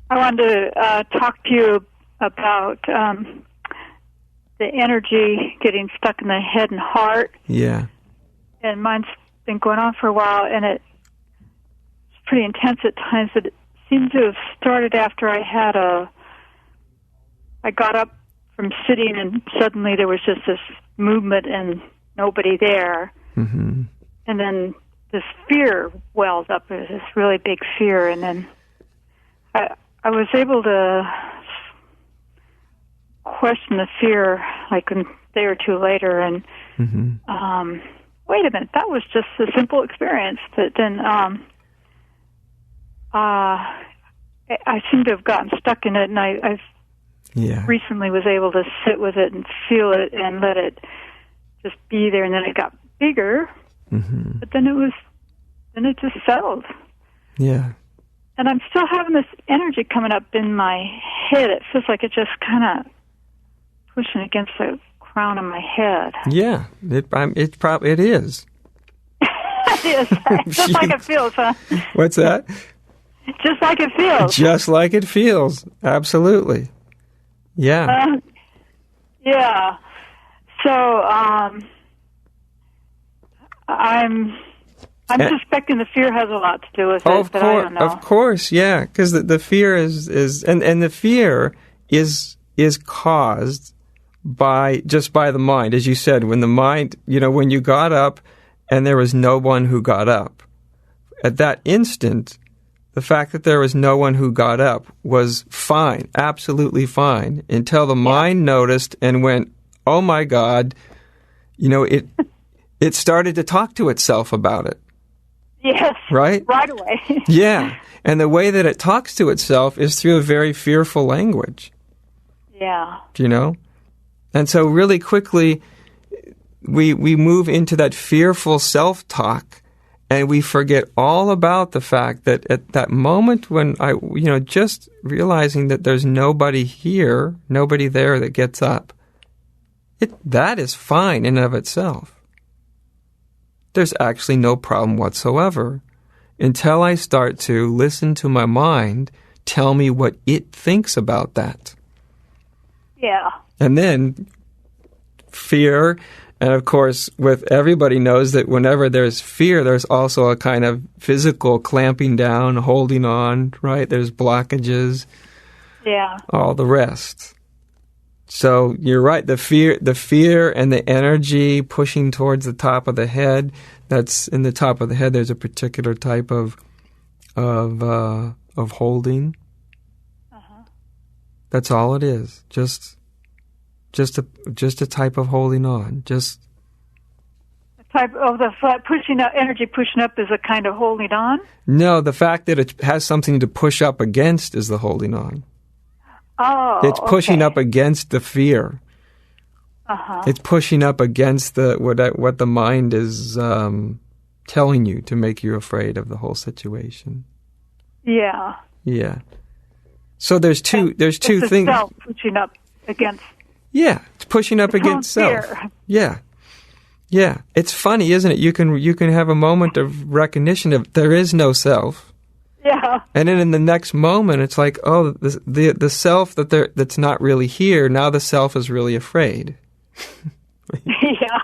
I wanted to talk to you about the energy getting stuck in the head and heart. Yeah. And mine's been going on for a while, and it's pretty intense at times. But it seems to have started after I got up from sitting, and suddenly there was just this movement and nobody there. Mm-hmm. And then this fear welled up. It was this really big fear, and then I was able to question the fear like a day or two later, and wait a minute, that was just a simple experience. But then I seem to have gotten stuck in it, and I've recently was able to sit with it and feel it and let it just be there, and then it got bigger, but then it just settled. Yeah. And I'm still having this energy coming up in my head. It feels like it's just kind of pushing against the crown of my head. Yeah, it is. It is. Just like it feels, huh? What's that? Just like it feels. Just like it feels. Absolutely. Yeah. Yeah. So I'm suspecting the fear has a lot to do with it, but I don't know. Of course, yeah, because the fear is the fear is caused by the mind, as you said. When the mind, when you got up and there was no one who got up, at that instant, the fact that there was no one who got up was fine, absolutely fine, until the mind noticed and went, "Oh my God," it started to talk to itself about it. Yes. Right? Right away. Yeah. And the way that it talks to itself is through a very fearful language. Yeah. And so really quickly, we move into that fearful self-talk, and we forget all about the fact that at that moment when just realizing that there's nobody here, nobody there that gets up, that is fine in and of itself. There's actually no problem whatsoever until I start to listen to my mind tell me what it thinks about that. Yeah. And then fear, and of course, everybody knows that whenever there's fear, there's also a kind of physical clamping down, holding on, right? There's blockages. Yeah. All the rest. So you're right, the fear and the energy pushing towards the top of the head, that's in the top of the head, there's a particular type of holding. That's all it is. Just a type of holding on. Just a type of the pushing up, energy pushing up is a kind of holding on? No, the fact that it has something to push up against is the holding on. Oh, it's pushing up against the fear. It's pushing up against what the mind is telling you to make you afraid of the whole situation. Yeah. Yeah. So there's two things. Self pushing up against. Yeah, it's pushing up against self. Fear. Yeah. Yeah. It's funny, isn't it? You can have a moment of recognition of there is no self. Yeah. And then in the next moment, it's like, oh, the self that's not really here. Now the self is really afraid. Yeah.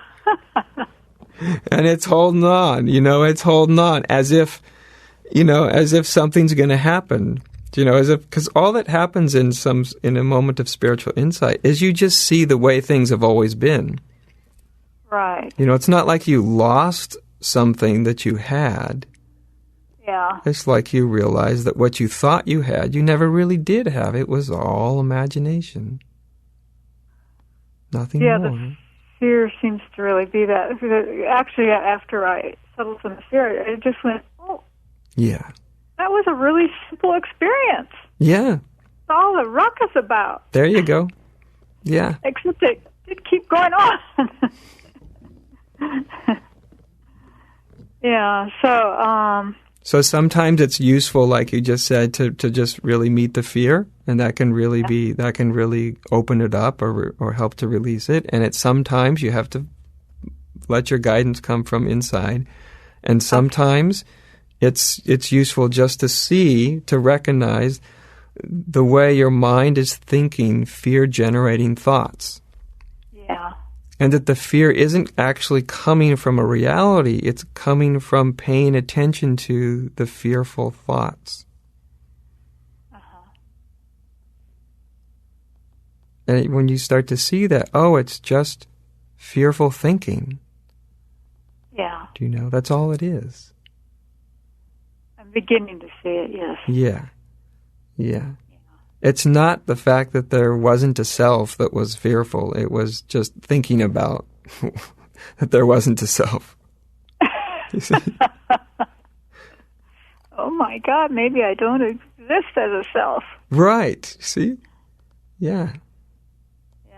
And it's holding on. It's holding on as if something's going to happen. Because all that happens in a moment of spiritual insight is you just see the way things have always been. Right. It's not like you lost something that you had. Yeah. It's like you realize that what you thought you had, you never really did have. It was all imagination. Nothing more. The fear seems to really be that. Actually, after I settled from the fear, I just went, oh. Yeah. That was a really simple experience. Yeah. That's all the ruckus about. There you go. Yeah. Except it keep going on. Yeah, So sometimes it's useful, like you just said, to just really meet the fear, and that can really open it up or help to release it. And sometimes you have to let your guidance come from inside, and sometimes it's useful just to recognize, the way your mind is thinking fear-generating thoughts. Yeah. And that the fear isn't actually coming from a reality, it's coming from paying attention to the fearful thoughts. And when you start to see that, oh, it's just fearful thinking. Yeah. Do you know? That's all it is. I'm beginning to see it, yes. Yeah. Yeah. It's not the fact that there wasn't a self that was fearful. It was just thinking about that there wasn't a self. You see? Oh my God, maybe I don't exist as a self. Right. See? Yeah.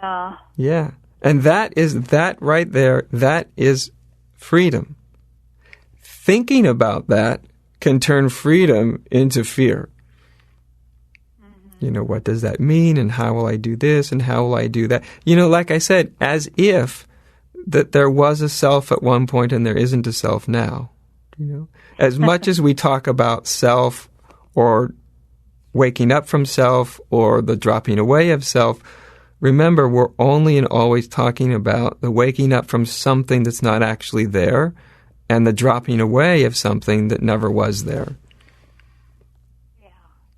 Yeah. Yeah. And that right there, that is freedom. Thinking about that can turn freedom into fear. You know, what does that mean? And how will I do this? And how will I do that? You know, like I said, as if that there was a self at one point and there isn't a self now. You know, as much as we talk about self or waking up from self or the dropping away of self, remember, we're only and always talking about the waking up from something that's not actually there and the dropping away of something that never was there.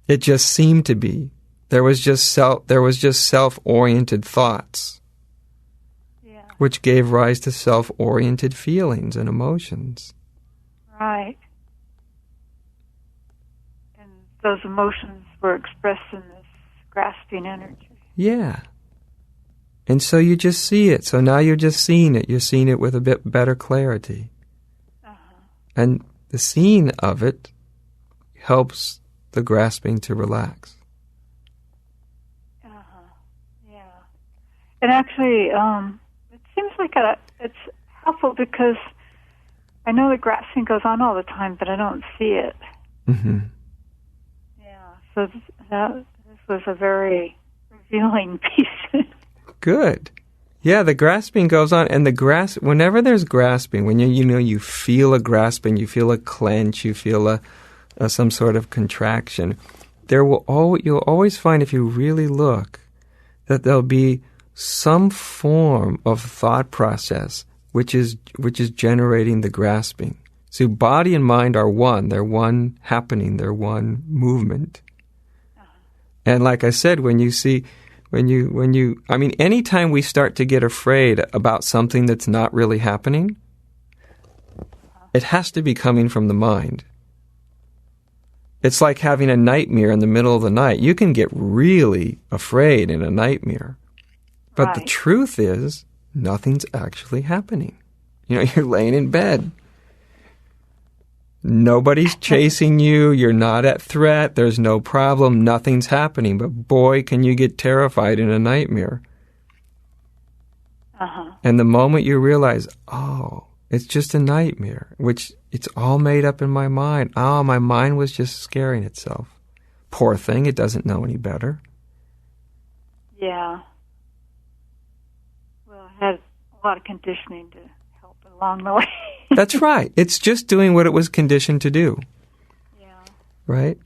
It just seemed to be. There was just self-oriented thoughts, which gave rise to self-oriented feelings and emotions. Right. And those emotions were expressed in this grasping energy. Yeah. And so you just see it. So now you're just seeing it. You're seeing it with a bit better clarity. And the seeing of it helps the grasping to relax. Yeah. And actually, it seems like it's helpful because I know the grasping goes on all the time, but I don't see it. Mm-hmm. Yeah. So this was a very revealing piece. Good. Yeah, the grasping goes on, and whenever there's grasping, when you feel a grasping, you feel a clench, you feel some sort of contraction, you'll always find, if you really look, that there'll be some form of thought process which is generating the grasping. So body and mind are one. They're one happening. They're one movement. And like I said, anytime we start to get afraid about something that's not really happening, it has to be coming from the mind. It's like having a nightmare in the middle of the night. You can get really afraid in a nightmare. But the truth is, nothing's actually happening. You're laying in bed. Nobody's chasing you. You're not at threat. There's no problem. Nothing's happening. But boy, can you get terrified in a nightmare. And the moment you realize, oh, it's just a nightmare, which it's all made up in my mind. Oh, my mind was just scaring itself. Poor thing, it doesn't know any better. Yeah. Well, I had a lot of conditioning to help along the way. That's right. It's just doing what it was conditioned to do. Yeah. Right?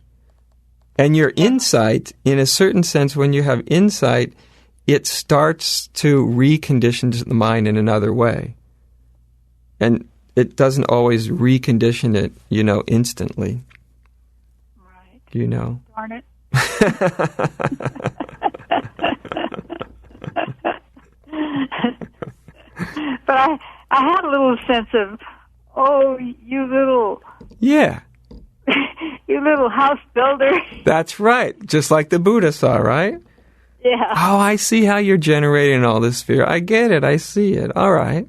And your insight, in a certain sense, when you have insight, it starts to recondition the mind in another way. And it doesn't always recondition it, instantly. Right. You know? Darn it. But I had a little sense of, oh, you little... Yeah. You little house builder. That's right. Just like the Buddha saw, right? Yeah. Oh, I see how you're generating all this fear. I get it. I see it. All right.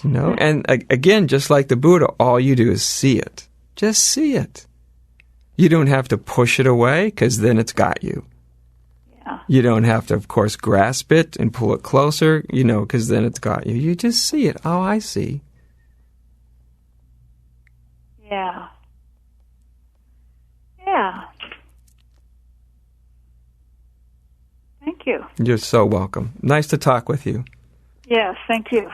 And again, just like the Buddha, all you do is see it. Just see it. You don't have to push it away, because then it's got you. Yeah. You don't have to, of course, grasp it and pull it closer, because then it's got you. You just see it. Oh, I see. Yeah. Yeah. Thank you. You're so welcome. Nice to talk with you. Yes, thank you.